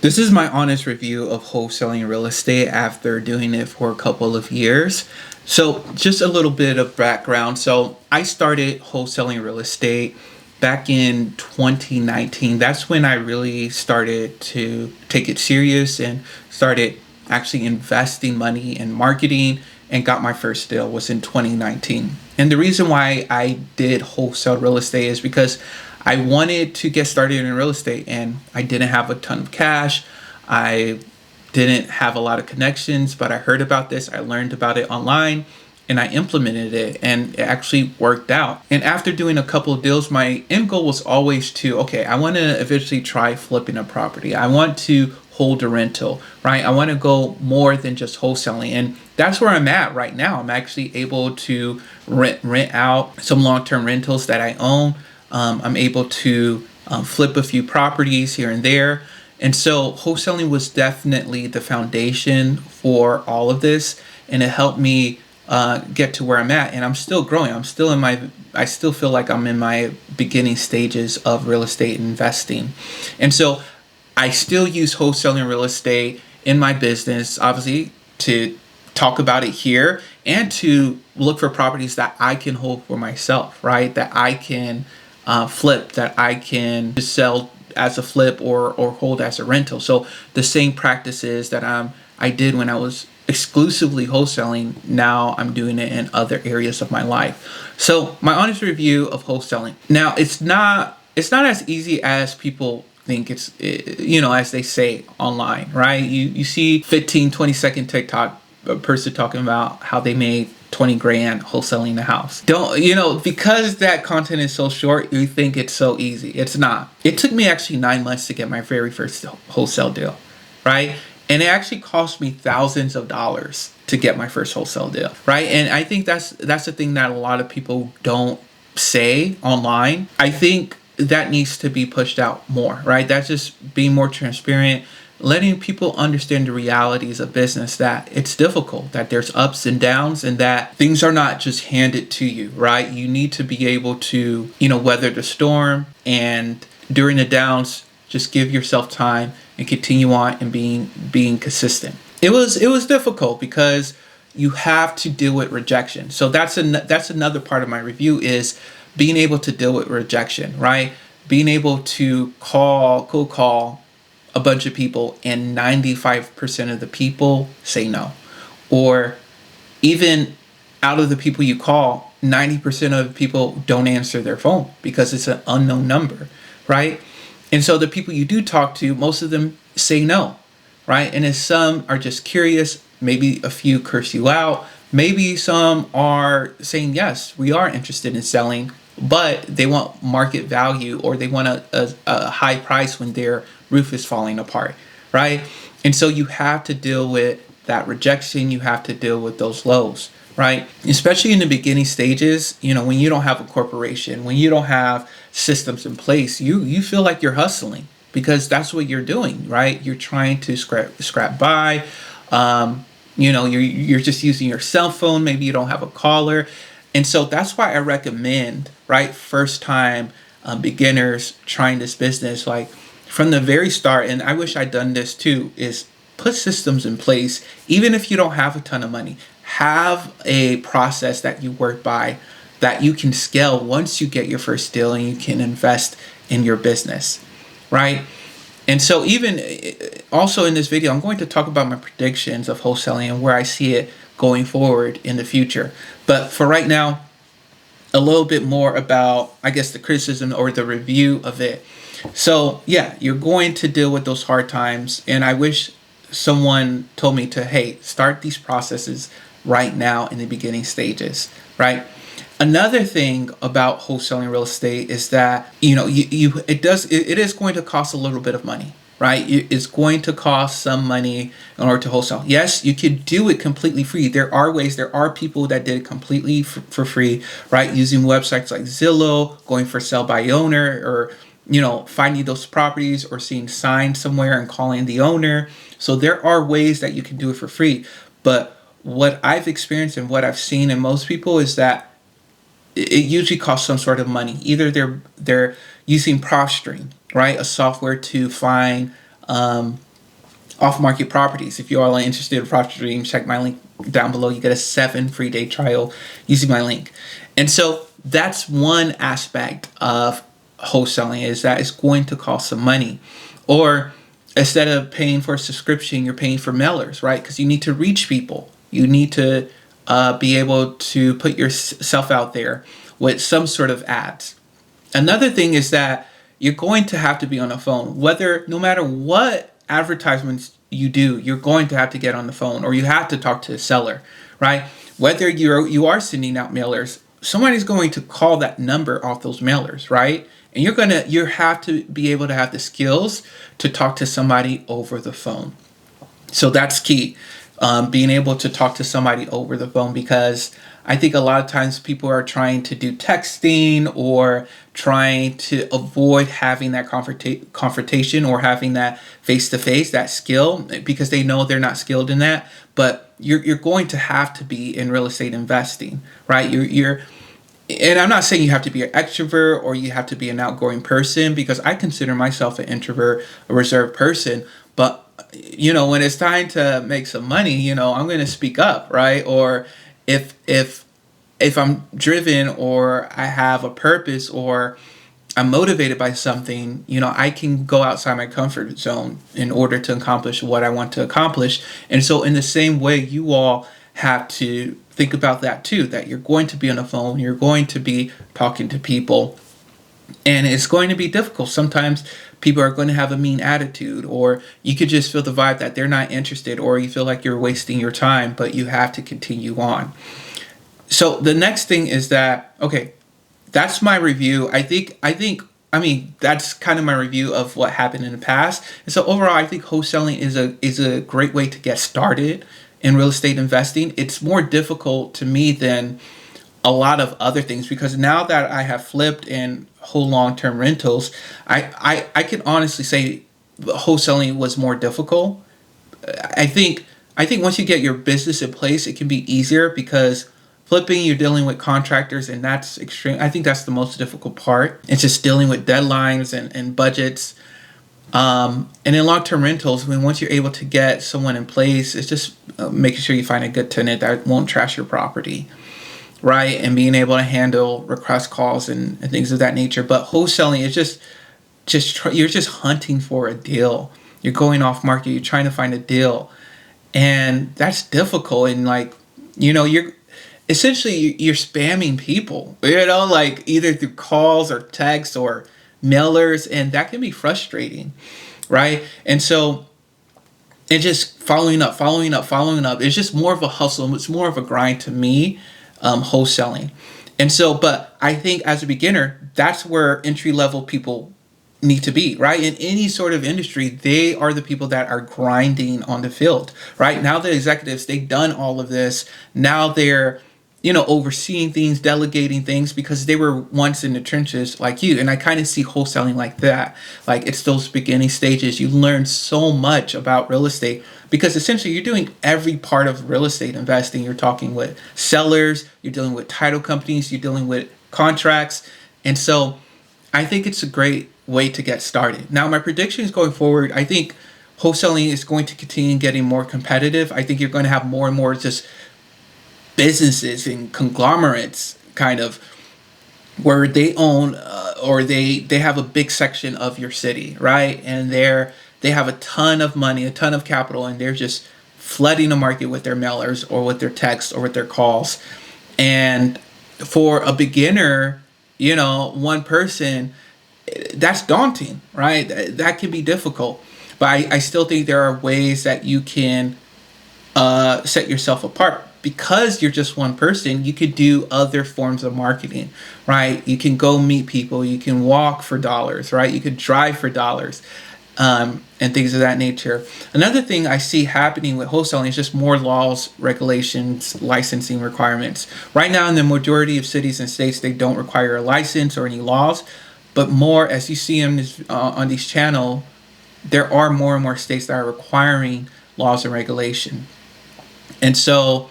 This is my honest review of wholesaling real estate after doing it for a couple of years. So, just a little bit of background. So, I started wholesaling real estate back in 2019. That's when I really started to take it serious and started actually investing money in marketing and got my first deal was in 2019. And the reason why I did wholesale real estate is because I wanted to get started in real estate and I didn't have a ton of cash. I didn't have a lot of connections, but I heard about this. I learned about it online and I implemented it and it actually worked out. And after doing a couple of deals, my end goal was always to, okay, I want to eventually try flipping a property. I want to hold a rental, right? I want to go more than just wholesaling. And that's where I'm at right now. I'm actually able to rent out some long-term rentals that I own. I'm able to flip a few properties here and there. And so wholesaling was definitely the foundation for all of this. And it helped me get to where I'm at. And I'm still growing. I still feel like I'm in my beginning stages of real estate investing. And so I still use wholesaling real estate in my business, obviously, to talk about it here and to look for properties that I can hold for myself, right? That I can flip, that I can just sell as a flip or hold as a rental. So the same practices that I did when I was exclusively wholesaling, now I'm doing it in other areas of my life. So my honest review of wholesaling. Now it's not as easy as people think as they say online, right? You see 15-20 second TikTok, a person talking about how they made 20 grand wholesaling a house. Because that content is so short, you think it's so easy. It's not. It took me actually 9 months to get my very first wholesale deal, right? And it actually cost me thousands of dollars to get my first wholesale deal, right? And I think that's the thing that a lot of people don't say online. I think that needs to be pushed out more, right? That's just being more transparent, letting people understand the realities of business, that it's difficult, that there's ups and downs, and that things are not just handed to you, right? You need to be able to, weather the storm, and during the downs, just give yourself time and continue on and being consistent. It was difficult because you have to deal with rejection. So that's another part of my review is being able to deal with rejection, right? Being able to cold call a bunch of people and 95% of the people say no. Or even out of the people you call, 90% of the people don't answer their phone because it's an unknown number, right? And so the people you do talk to, most of them say no, right? And if some are just curious, maybe a few curse you out, maybe some are saying, yes, we are interested in selling, but they want market value or they want a high price when their roof is falling apart, right? And so you have to deal with that rejection. You have to deal with those lows, right? Especially in the beginning stages, when you don't have a corporation, when you don't have systems in place, you feel like you're hustling because that's what you're doing, right? You're trying to scrap by. You're just using your cell phone. Maybe you don't have a caller. And so that's why I recommend, right, first time beginners trying this business, like from the very start, and I wish I'd done this too, is put systems in place. Even if you don't have a ton of money, have a process that you work by that you can scale once you get your first deal and you can invest in your business, right? And so even also in this video, I'm going to talk about my predictions of wholesaling and where I see it going forward in the future. But for right now, a little bit more about, I guess, the criticism or the review of it. So yeah, you're going to deal with those hard times. And I wish someone told me to, hey, start these processes right now in the beginning stages, right? Another thing about wholesaling real estate is that, it is going to cost a little bit of money, right? It's going to cost some money in order to wholesale. Yes, you could do it completely free. There are ways. There are people that did it completely for free, right? Using websites like Zillow, going for sell by owner, or finding those properties or seeing signs somewhere and calling the owner. So there are ways that you can do it for free. But what I've experienced and what I've seen in most people is that it usually costs some sort of money. Either they're using PropStream, right, a software to find off-market properties. If you are interested in property trading, check my link down below. You get a 7 free day trial using my link. And so that's one aspect of wholesaling, is that it's going to cost some money. Or instead of paying for a subscription, you're paying for mailers, right? Because you need to reach people. You need to be able to put yourself out there with some sort of ads. Another thing is that you're going to have to be on the phone. No matter what advertisements you do, you're going to have to get on the phone, or you have to talk to a seller, right? Whether you are sending out mailers, somebody's going to call that number off those mailers, right? And you have to be able to have the skills to talk to somebody over the phone. So that's key. Being able to talk to somebody over the phone, because I think a lot of times people are trying to do texting or trying to avoid having that confrontation or having that face-to-face, that skill, because they know they're not skilled in that. But you're going to have to be in real estate investing, right? And I'm not saying you have to be an extrovert or you have to be an outgoing person, because I consider myself an introvert, a reserved person. But when it's time to make some money, I'm going to speak up, right? Or if I'm driven, or I have a purpose, or I'm motivated by something, I can go outside my comfort zone in order to accomplish what I want to accomplish. And so in the same way, you all have to think about that too, that you're going to be on the phone, you're going to be talking to people, and it's going to be difficult. Sometimes people are going to have a mean attitude, or you could just feel the vibe that they're not interested, or you feel like you're wasting your time, but you have to continue on. So the next thing is that, okay, that's my review. I mean, that's kind of my review of what happened in the past. And so overall, I think wholesaling is a great way to get started in real estate investing. It's more difficult to me than a lot of other things, because now that I have flipped and whole long-term rentals, I can honestly say wholesaling was more difficult. I think once you get your business in place, it can be easier, because flipping, you're dealing with contractors, and that's extreme. I think that's the most difficult part. It's just dealing with deadlines and budgets. And in long-term rentals, once you're able to get someone in place, it's just making sure you find a good tenant that won't trash your property, right? And being able to handle request calls and things of that nature. But wholesaling is you're just hunting for a deal. You're going off market. You're trying to find a deal, and that's difficult. And you're essentially you're spamming people, like either through calls or texts or mailers, and that can be frustrating, right? And so it's just following up. It's just more of a hustle. It's more of a grind to me, wholesaling. And so, but I think as a beginner, that's where entry level people need to be, right? In any sort of industry, they are the people that are grinding on the field, right? Now the executives, they've done all of this. Now they're overseeing things, delegating things, because they were once in the trenches like you. And I kind of see wholesaling like that. Like, it's those beginning stages. You learn so much about real estate, because essentially you're doing every part of real estate investing. You're talking with sellers, you're dealing with title companies, you're dealing with contracts. And so I think it's a great way to get started. Now, my predictions going forward, I think wholesaling is going to continue getting more competitive. I think you're going to have more and more just businesses and conglomerates, kind of, where they own or they have a big section of your city, right? And they have a ton of money, a ton of capital, and they're just flooding the market with their mailers or with their texts or with their calls. And for a beginner, one person, that's daunting, right? That can be difficult. But I still think there are ways that you can set yourself apart. Because you're just one person, you could do other forms of marketing, right? You can go meet people, you can walk for dollars, right? You could drive for dollars, and things of that nature. Another thing I see happening with wholesaling is just more laws, regulations, licensing requirements. Right now, in the majority of cities and states, they don't require a license or any laws, but more, as you see on this channel, there are more and more states that are requiring laws and regulation. And so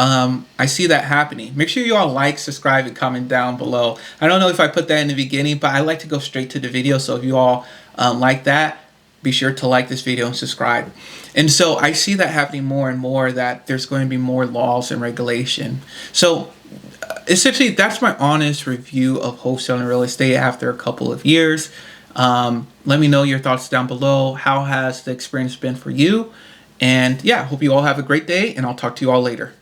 I see that happening. Make sure you all like, subscribe, and comment down below. I don't know if I put that in the beginning, but I like to go straight to the video. So if you all like that, be sure to like this video and subscribe. And so I see that happening more and more, that there's going to be more laws and regulation. So essentially, that's my honest review of wholesaling real estate after a couple of years. Let me know your thoughts down below. How has the experience been for you? And yeah, hope you all have a great day, and I'll talk to you all later.